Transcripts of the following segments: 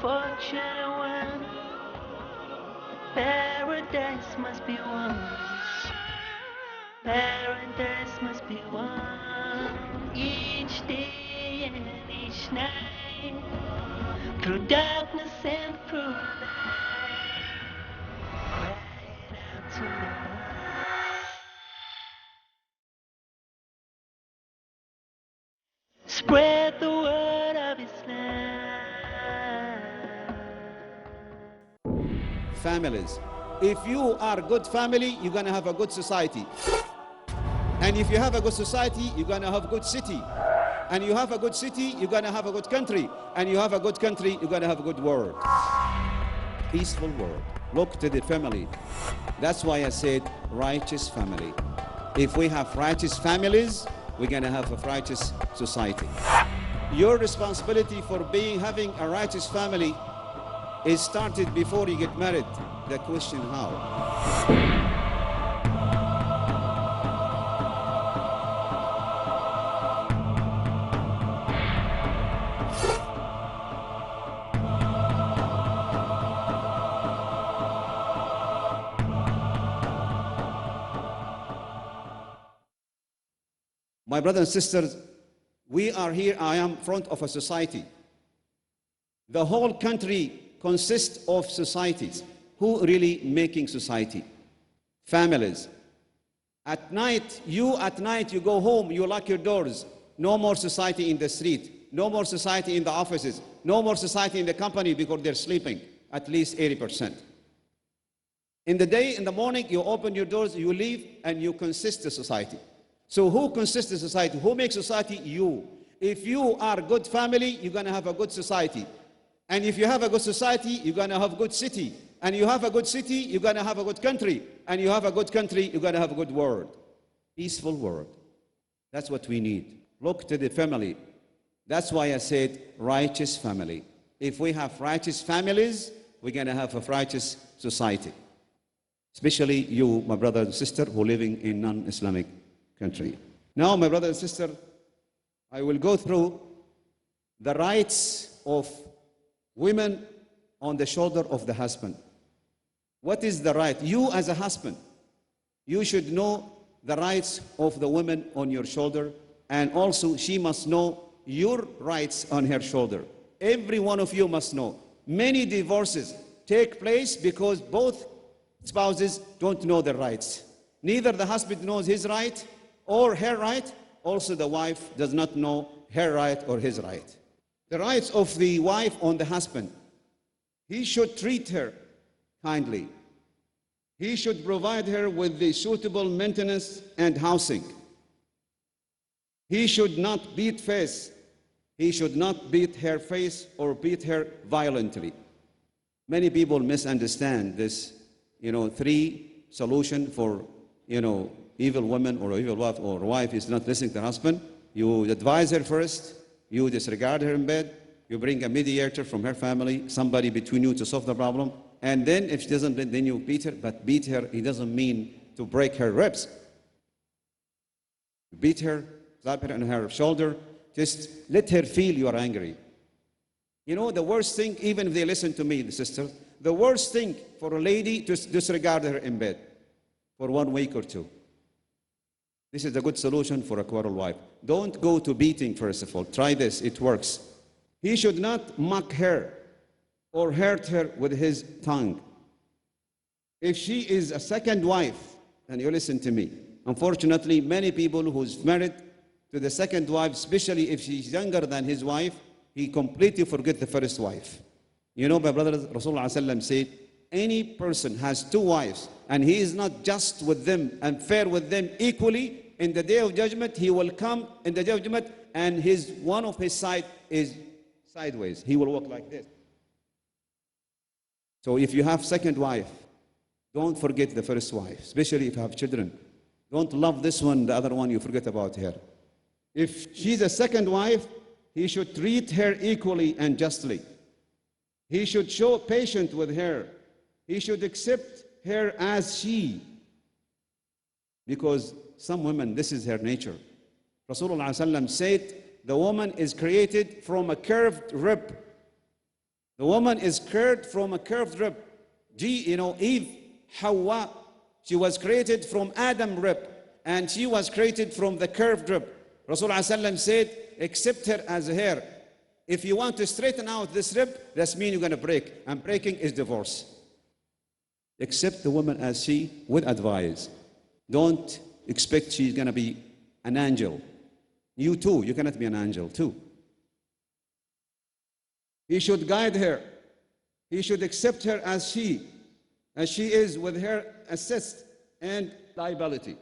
Fortune one, paradise must be one. Paradise must be one. Each day and each night, through darkness and through light, crying out to the Lord. Spread the word of Islam. Families. If you are a good family, you're going to have a good society. And if you have a good society, you're going to have a good city. And you have a good city, you're going to have a good country. And you have a good country, you're going to have a good world. Peaceful world. Look to the family. That's why I said righteous family. If we have righteous families, we're going to have a righteous society. Your responsibility for having a righteous family is started before you get married. The question how? My brothers and sisters, we are here, I am front of a society. The whole country consists of societies. Who really making society? Families. At night, you go home, you lock your doors. No more society in the street. No more society in the offices. No more society in the company because they're sleeping, at least 80%. In the day, in the morning, you open your doors, you leave, and you consist the society. So who consists the society? Who makes society? You. If you are a good family, you're going to have a good society. And if you have a good society, you're going to have a good city. And you have a good city, you're going to have a good country. And you have a good country, you're going to have a good world. Peaceful world. That's what we need. Look to the family. That's why I said righteous family. If we have righteous families, we're going to have a righteous society. Especially you, my brother and sister, who are living in non-Islamic country. Now, my brother and sister, I will go through the rights of women on the shoulder of the husband. What is the right? You as a husband, you should know the rights of the woman on your shoulder, and also she must know your rights on her shoulder. Every one of you must know. Many divorces take place because both spouses don't know their rights. Neither the husband knows his right or her right, also the wife does not know her right or his right. The rights of the wife on the husband. He should treat her kindly. He should provide her with the suitable maintenance and housing. He should not beat face. He should not beat her face or beat her violently. Many people misunderstand this, three solution for, evil woman or evil wife or wife is not listening to her husband. You advise her first. You disregard her in bed. You bring a mediator from her family, somebody between you to solve the problem. And then if she doesn't, then you beat her. But beat her, it doesn't mean to break her ribs. Beat her, slap her on her shoulder. Just let her feel you are angry. The worst thing, even if they listen to me, the sisters, the worst thing for a lady to disregard her in bed for 1 week or two. This is a good solution for a quarrel wife. Don't go to beating, first of all. Try this, it works. He should not mock her or hurt her with his tongue. If she is a second wife, and you listen to me, unfortunately, many people who's married to the second wife, especially if she's younger than his wife, he completely forget the first wife. My brother Rasulullah said, any person has two wives and he is not just with them and fair with them equally, in the day of judgment, he will come in the day of judgment and one of his side is sideways. He will walk like this. So if you have second wife, don't forget the first wife, especially if you have children. Don't love this one, the other one, you forget about her. If she's a second wife, he should treat her equally and justly. He should show patience with her. He should accept her as she. Because some women, this is her nature. Rasulullah ﷺ said, the woman is created from a curved rib. The woman is curved from a curved rib. Eve, Hawa, she was created from Adam rib, and she was created from the curved rib. Rasulullah said, accept her as a hair. If you want to straighten out this rib, that means you're going to break, and breaking is divorce. Accept the woman as she with advice. Don't expect she's going to be an angel. You too, you cannot be an angel too. He should guide her. He should accept her as she is, with her assist and liability.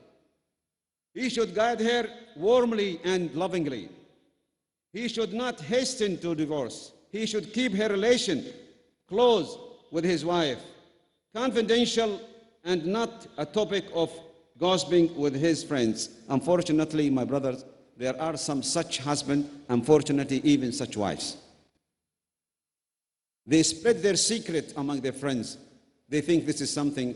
He should guide her warmly and lovingly. He should not hasten to divorce. He should keep her relation close with his wife, confidential and not a topic of gossiping with his friends. Unfortunately, my brothers, there are some such husbands, unfortunately, even such wives. They spread their secret among their friends. They think this is something,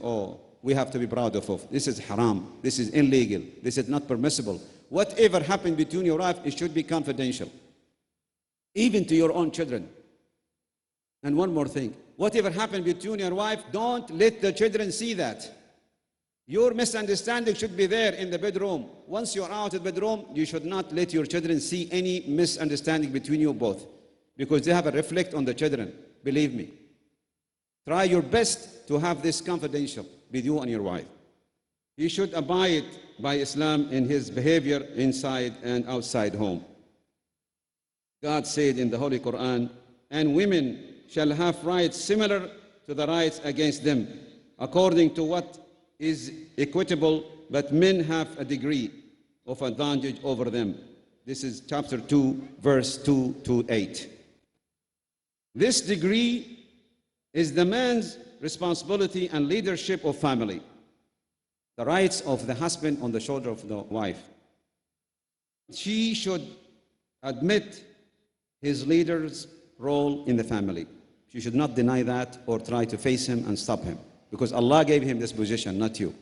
we have to be proud of. This is haram. This is illegal. This is not permissible. Whatever happened between your wife, it should be confidential, even to your own children. And one more thing, whatever happened between your wife, don't let the children see that. Your misunderstanding should be there in the bedroom. Once you're out of the bedroom, you should not let your children see any misunderstanding between you both, because they have a reflect on the children. Believe me. Try your best to have this confidential with you and your wife. He should abide by Islam in his behavior inside and outside home. God said in the Holy Quran, and women shall have rights similar to the rights against them, according to what is equitable, but men have a degree of advantage over them. This is chapter 2, verse 2 to 8. This degree is the man's responsibility and leadership of family. The rights of the husband on the shoulder of the wife. She should admit his leader's role in the family. She should not deny that or try to face him and stop him, because Allah gave him this position, not you.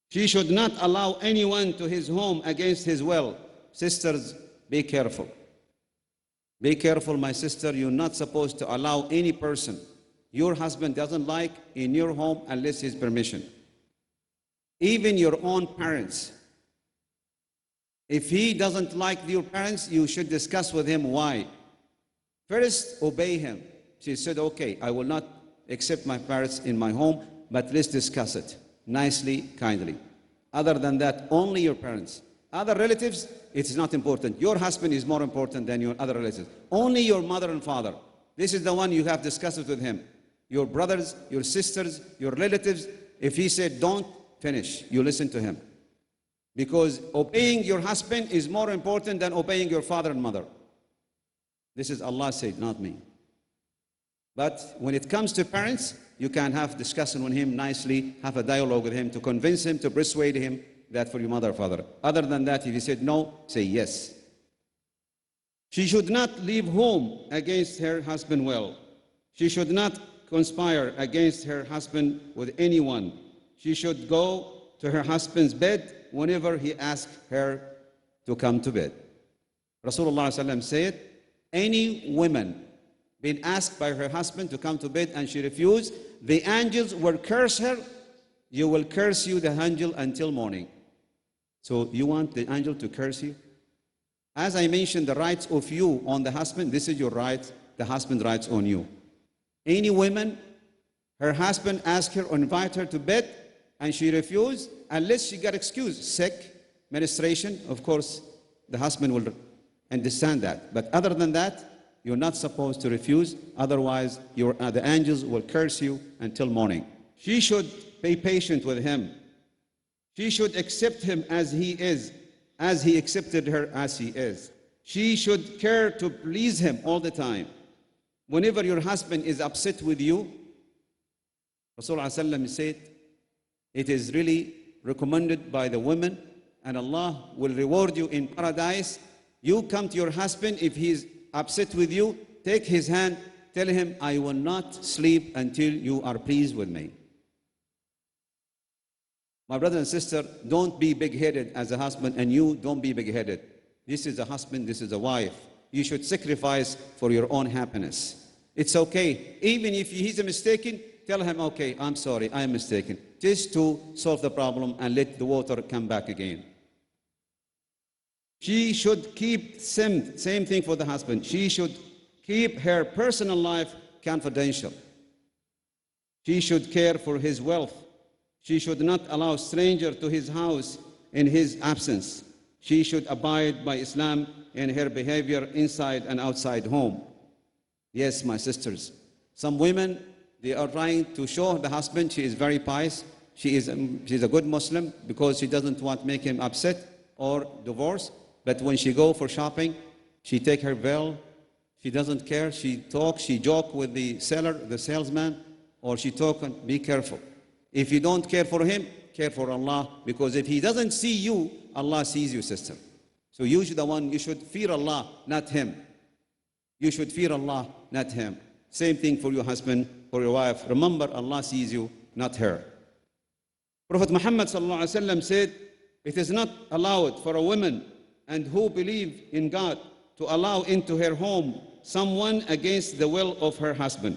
She should not allow anyone to his home against his will. Sisters, be careful. Be careful, my sister. You're not supposed to allow any person your husband doesn't like in your home unless his permission. Even your own parents. If he doesn't like your parents, you should discuss with him why. First, obey him. She said, okay, I will not accept my parents in my home, but let's discuss it nicely, kindly. Other than that, only your parents. Other relatives, it's not important. Your husband is more important than your other relatives. Only your mother and father. This is the one you have discussed it with him. Your brothers, your sisters, your relatives, if he said don't, finish. You listen to him. Because obeying your husband is more important than obeying your father and mother. This is Allah said, not me. But when it comes to parents, you can have discussion with him nicely, have a dialogue with him to convince him, to persuade him that for your mother or father. Other than that, if he said no, say yes. She should not leave home against her husband will. She should not conspire against her husband with anyone. She should go to her husband's bed whenever he asks her to come to bed. Rasulullah ﷺ said, any woman been asked by her husband to come to bed and she refused, the angels will curse her. You will curse you, the angel, until morning. So you want the angel to curse you? As I mentioned, the rights of you on the husband, this is your right, the husband rights on you. Any woman, her husband asked her or invite her to bed and she refused, unless she got excused, sick, menstruation, of course, the husband will understand that. But other than that, you're not supposed to refuse, otherwise the angels will curse you until morning. She should be patient with him. She should accept him as he is, as he accepted her as he is. She should care to please him all the time. Whenever your husband is upset with you, Rasulullah said, it is really recommended by the women, and Allah will reward you in paradise. You come to your husband, if he is upset with you, take his hand, tell him, I will not sleep until you are pleased with me. My brother and sister, don't be big-headed as a husband, and you don't be big-headed. This is a husband, this is a wife. You should sacrifice for your own happiness. It's okay. Even if he's mistaken, tell him, okay, I'm sorry, I'm mistaken. Just to solve the problem and let the water come back again. She should keep same thing for the husband. She should keep her personal life confidential. She should care for his wealth. She should not allow stranger to his house in his absence. She should abide by Islam in her behavior inside and outside home. Yes, my sisters, some women, they are trying to show the husband she is very pious. She's a good Muslim because she doesn't want to make him upset or divorce. But when she go for shopping, she take her veil. She doesn't care. She talk, she joke with the seller, the salesman, or she talk and be careful. If you don't care for him, care for Allah, because if he doesn't see you, Allah sees you, sister. So you should fear Allah, not him. You should fear Allah, not him. Same thing for your husband, for your wife. Remember, Allah sees you, not her. Prophet Muhammad ﷺ said, it is not allowed for a woman and who believe in God to allow into her home someone against the will of her husband,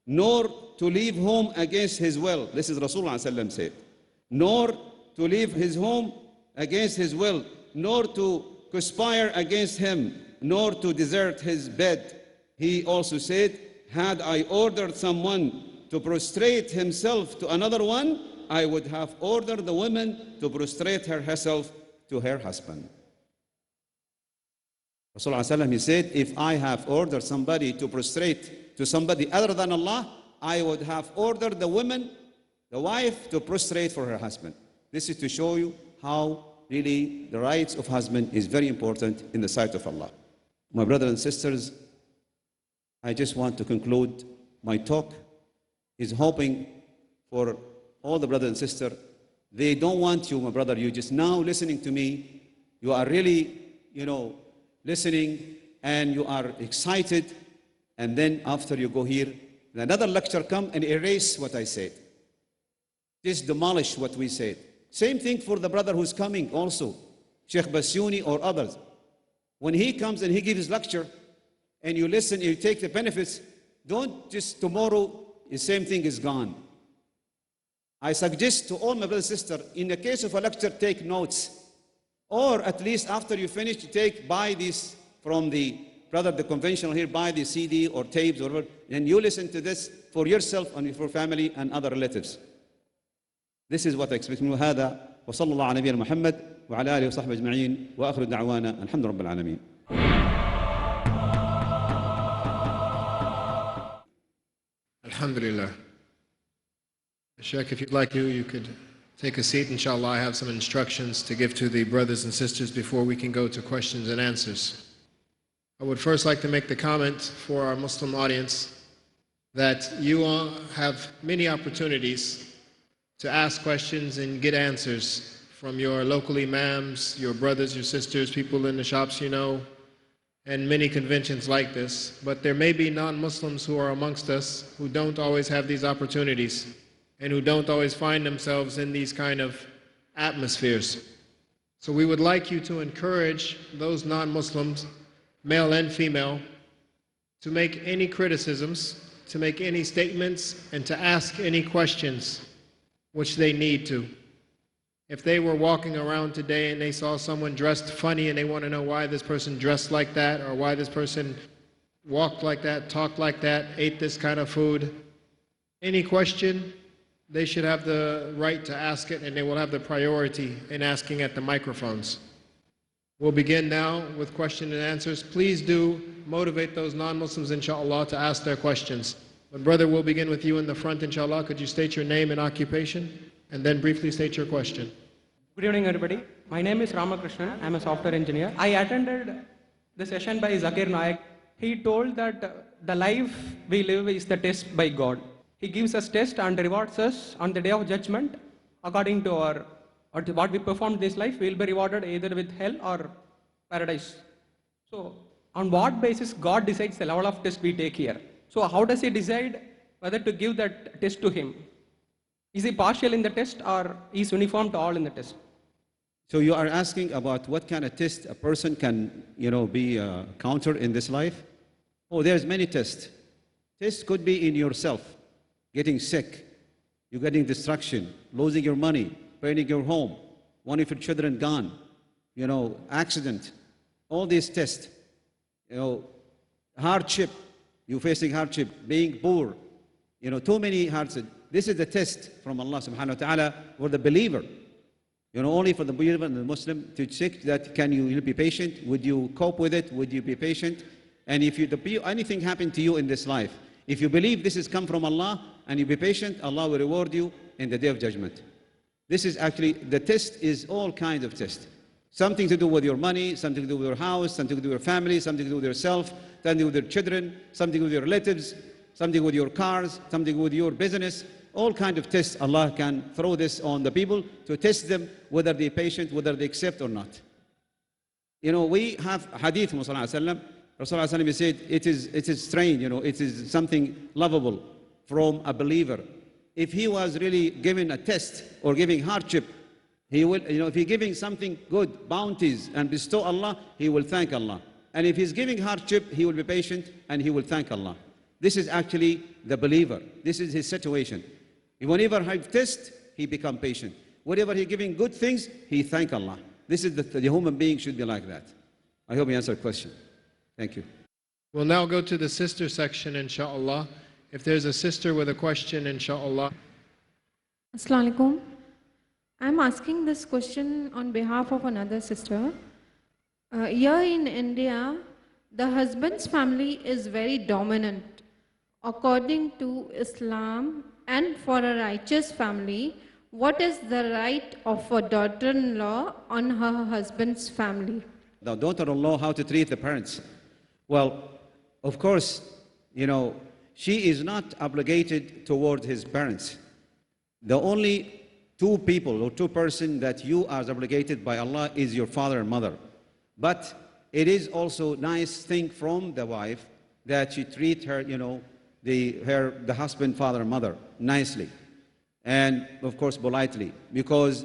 nor to leave home against his will. This is Rasulullah ﷺ said. Nor to leave his home against his will, nor to conspire against him, nor to desert his bed. He also said, had I ordered someone to prostrate himself to another one, I would have ordered the woman to prostrate herself to her husband. Rasulullah ﷺ, he said, if I have ordered somebody to prostrate to somebody other than Allah, I would have ordered the woman, the wife, to prostrate for her husband. This is to show you how really the rights of husband is very important in the sight of Allah. My brothers and sisters, I just want to conclude my talk is hoping for all the brothers and sisters. They don't want you, my brother, you just now listening to me. You are really, listening and you are excited. And then after you go here, another lecture come and erase what I said. Just demolish what we said. Same thing for the brother who's coming also, Sheikh Basuni or others. When he comes and he gives his lecture, and you listen, you take the benefits, don't just tomorrow, the same thing is gone. I suggest to all my brothers and sisters, in the case of a lecture, take notes. Or at least after you finish, buy this from the conventional here, buy the CD or tapes or whatever, and you listen to this for yourself and for family and other relatives. This is what I expect. هذا وصلى الله على نبينا محمد وعلى آله وصحبه أجمعين وآخر دعوانا الحمد لله رب العالمين. Alhamdulillah. Sheikh, if you'd like to, you could take a seat. Inshallah, I have some instructions to give to the brothers and sisters before we can go to questions and answers. I would first like to make the comment for our Muslim audience that you all have many opportunities to ask questions and get answers from your local imams, your brothers, your sisters, people in the shops and many conventions like this. But there may be non-Muslims who are amongst us who don't always have these opportunities and who don't always find themselves in these kind of atmospheres. So we would like you to encourage those non-Muslims, male and female, to make any criticisms, to make any statements, and to ask any questions which they need to. If they were walking around today and they saw someone dressed funny and they want to know why this person dressed like that, or why this person walked like that, talked like that, ate this kind of food, any question, they should have the right to ask it, and they will have the priority in asking at the microphones. We'll begin now with question and answers. Please do motivate those non-Muslims, inshallah, to ask their questions. But brother, we'll begin with you in the front, inshallah. Could you state your name and occupation, and then briefly state your question? Good evening, everybody. My name is Ramakrishnan. I'm a software engineer. I attended the session by Zakir Naik. He told that the life we live is the test by God. He gives us test and rewards us on the day of judgment according to what we performed in this life. We will be rewarded either with hell or paradise. So, on what basis God decides the level of test we take here? So, how does He decide whether to give that test to Him? Is He partial in the test, or is uniform to all in the test? So you are asking about what kind of test a person can, be countered in this life? Oh, there's many tests. Test could be in yourself, getting sick, you're getting destruction, losing your money, burning your home, one of your children gone, accident. All these tests, hardship, you're facing hardship, being poor, too many hardships. This is the test from Allah subhanahu wa ta'ala for the believer. Only for the believer and the Muslim to check that you'll be patient, would you cope with it, would you be patient? And if anything happened to you in this life, if you believe this has come from Allah and you be patient, Allah will reward you in the Day of Judgment. This is actually, the test is all kinds of tests. Something to do with your money, something to do with your house, something to do with your family, something to do with yourself, something to do with your children, something with your relatives, something with your cars, something with your business. All kinds of tests. Allah can throw this on the people to test them whether they're patient, whether they accept or not. We have hadith from Rasulullah said, it is strange, it is something lovable from a believer. If he was really given a test or giving hardship, he will, if he's giving something good, bounties, and bestow Allah, he will thank Allah. And if he's giving hardship, he will be patient and he will thank Allah. This is actually the believer. This is his situation. Whenever he tests, he become patient. Whenever he's giving good things, he thank Allah. This is the human being should be like that. I hope you answered the question. Thank you. We'll now go to the sister section, inshallah. If there's a sister with a question, inshallah. Assalamu alaikum. I'm asking this question on behalf of another sister. Here in India, the husband's family is very dominant. According to Islam and for a righteous family, what is the right of a daughter-in-law on her husband's family? The daughter-in-law, how to treat the parents? Well, of course, she is not obligated toward his parents. The only two people or two persons that you are obligated by Allah is your father and mother. But it is also nice thing from the wife that she treat her, the husband, father, and mother nicely, and of course politely. Because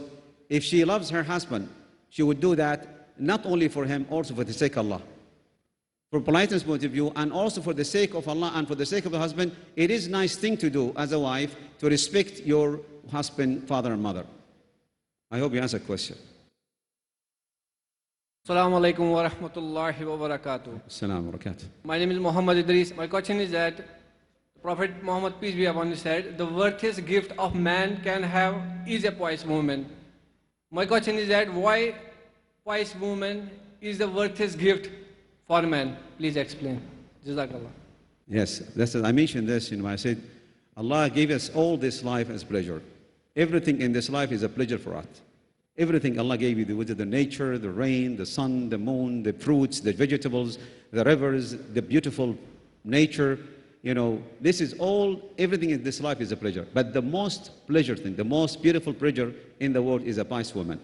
if she loves her husband, she would do that not only for him, also for the sake of Allah. From politeness point of view, and also for the sake of Allah and for the sake of the husband, it is a nice thing to do as a wife to respect your husband, father, and mother. I hope you answered the question. Assalamu alaikum wa rahmatullahi wa barakatuh. Assalamu alaikum. My name is Muhammad Idris. My question is that Prophet Muhammad, peace be upon him, said, the worthiest gift of man can have is a pious woman. My question is that why pious woman is the worthiest gift for man? Please explain. Jazakallah. Yes, I mentioned this, I said, Allah gave us all this life as pleasure. Everything in this life is a pleasure for us. Everything Allah gave you, whether the nature, the rain, the sun, the moon, the fruits, the vegetables, the rivers, the beautiful nature, this is all, everything in this life is a pleasure. But the most pleasure thing, the most beautiful pleasure in the world is a pious woman.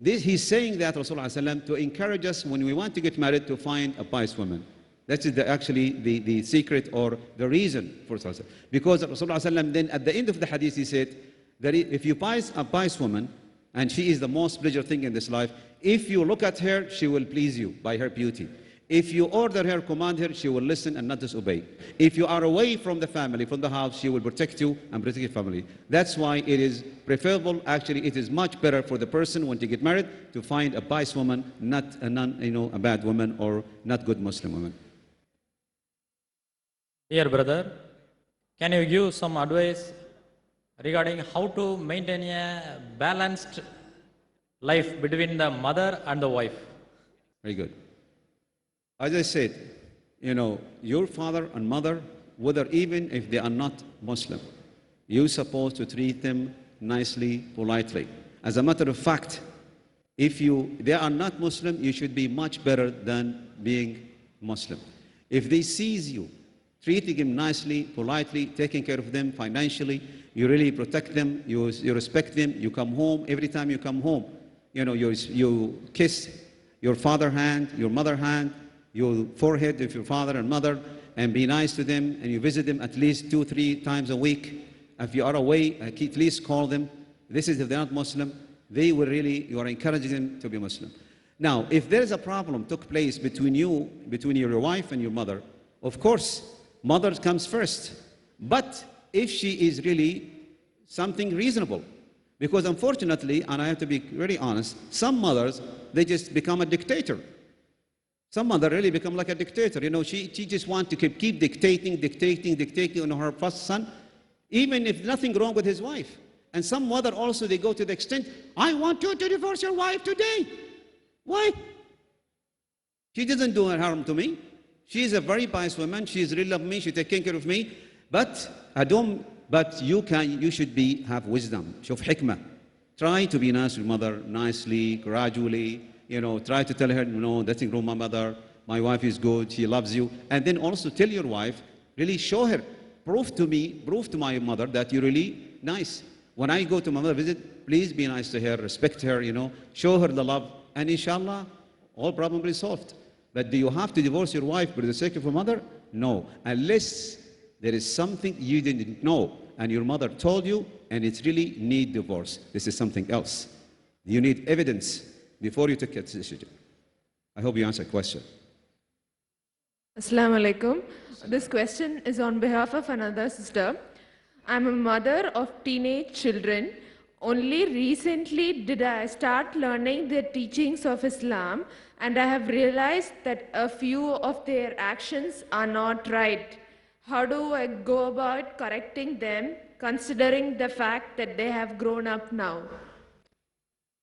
He's saying that, Rasulullah, to encourage us when we want to get married to find a pious woman. That is actually the secret or the reason for Rasulullah. Because Rasulullah then at the end of the hadith he said that if you find a pious woman, and she is the most pleasure thing in this life, if you look at her, she will please you by her beauty. If you order her, command her, she will listen and not disobey. If you are away from the family, from the house, she will protect you and protect your family. That's why it is preferable, actually it is much better for the person when to get married to find a pious woman, not a bad woman or not good Muslim woman. Dear brother, can you give some advice regarding how to maintain a balanced life between the mother and the wife? Very good. As I said, your father and mother, whether even if they are not Muslim, you're supposed to treat them nicely, politely. As a matter of fact, if they are not Muslim, you should be much better than being Muslim. If they seize you, treating them nicely, politely, taking care of them financially, you really protect them, you respect them, you come home, every time you come home, you kiss your father hand, your mother hand, your forehead of your father and mother, and be nice to them, and you visit them at least 2-3 times a week. If you are away, at least call them. This is if they're not Muslim, you are encouraging them to be Muslim. Now, if there is a problem took place between your wife and your mother, of course, mother comes first. But if she is really something reasonable, because unfortunately, and I have to be very honest, some mothers, they just become a dictator. Some mother really become like a dictator. You know, she just wants to keep dictating on her first son, even if nothing wrong with his wife. And some mother also, they go to the extent, I want you to divorce your wife today. Why? She doesn't do harm to me. She is a very pious woman. She really loves me. She takes care of me. But you should have wisdom. شوف حكمة. Try to be nice to your mother, nicely, gradually. You know, try to tell her, no, nothing wrong, my mother. My wife is good. She loves you. And then also tell your wife, really show her, prove to my mother that you're really nice. When I go to my mother visit, please be nice to her, respect her, you know, show her the love, and inshallah, all problem will be solved. But do you have to divorce your wife for the sake of your mother? No, unless there is something you didn't know and your mother told you and it's really need divorce. This is something else. You need evidence before you take a decision. I hope you answered the question. Assalamu alaikum. This question is on behalf of another sister. I'm a mother of teenage children. Only recently did I start learning the teachings of Islam, and I have realized that a few of their actions are not right. How do I go about correcting them, considering the fact that they have grown up now?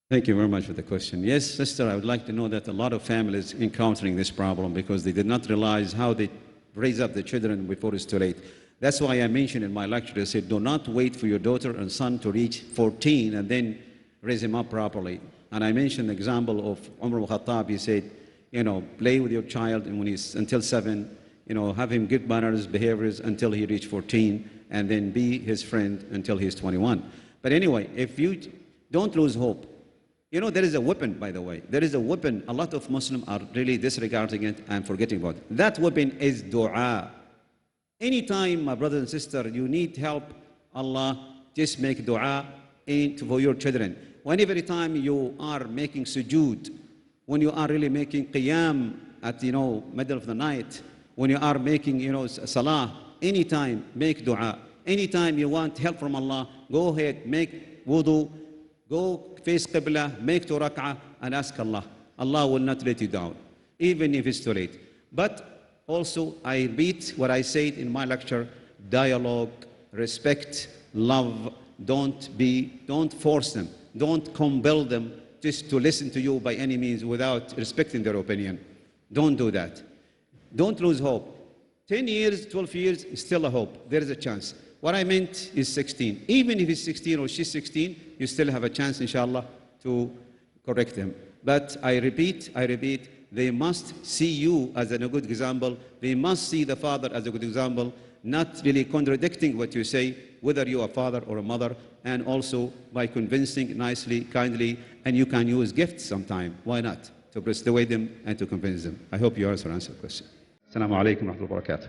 Thank you very much for the question. Yes, sister, I would like to know that a lot of families encountering this problem because they did not realize how they raise up the children before it's too late. That's why I mentioned in my lecture, I said, do not wait for your daughter and son to reach 14 and then raise him up properly. And I mentioned the example of Umar al-Khattab. He said, you know, play with your child and when he's until 7, you know, have him good manners, behaviors until he reach 14, and then be his friend until he's 21. But anyway, if you don't lose hope, you know, there is a weapon, by the way. There is a weapon. A lot of Muslims are really disregarding it and forgetting about it. That weapon is dua. Anytime, my brother and sister, you need help, Allah, just make dua for your children. Whenever time you are making sujood, when you are really making qiyam at, you know, middle of the night, when you are making, you know, salah, anytime, make dua. Anytime you want help from Allah, go ahead, make wudu, go face Qibla, make 2 rak'ah, and ask Allah. Allah will not let you down, even if it's too late. But also, I repeat what I said in my lecture, dialogue, respect, love, don't force them, don't compel them just to listen to you by any means without respecting their opinion. Don't do that. Don't lose hope. 10 years, 12 years, still a hope. There is a chance. What I meant is 16. Even if he's 16 or she's 16, you still have a chance, inshallah, to correct them. But I repeat, they must see you as a good example. They must see the father as a good example, not really contradicting what you say, whether you are a father or a mother, and also by convincing nicely, kindly, and you can use gifts sometime. Why not? To persuade them and to convince them. I hope you answer the question. Assalamu alaikum wa rahmatullahi wa barakatuh.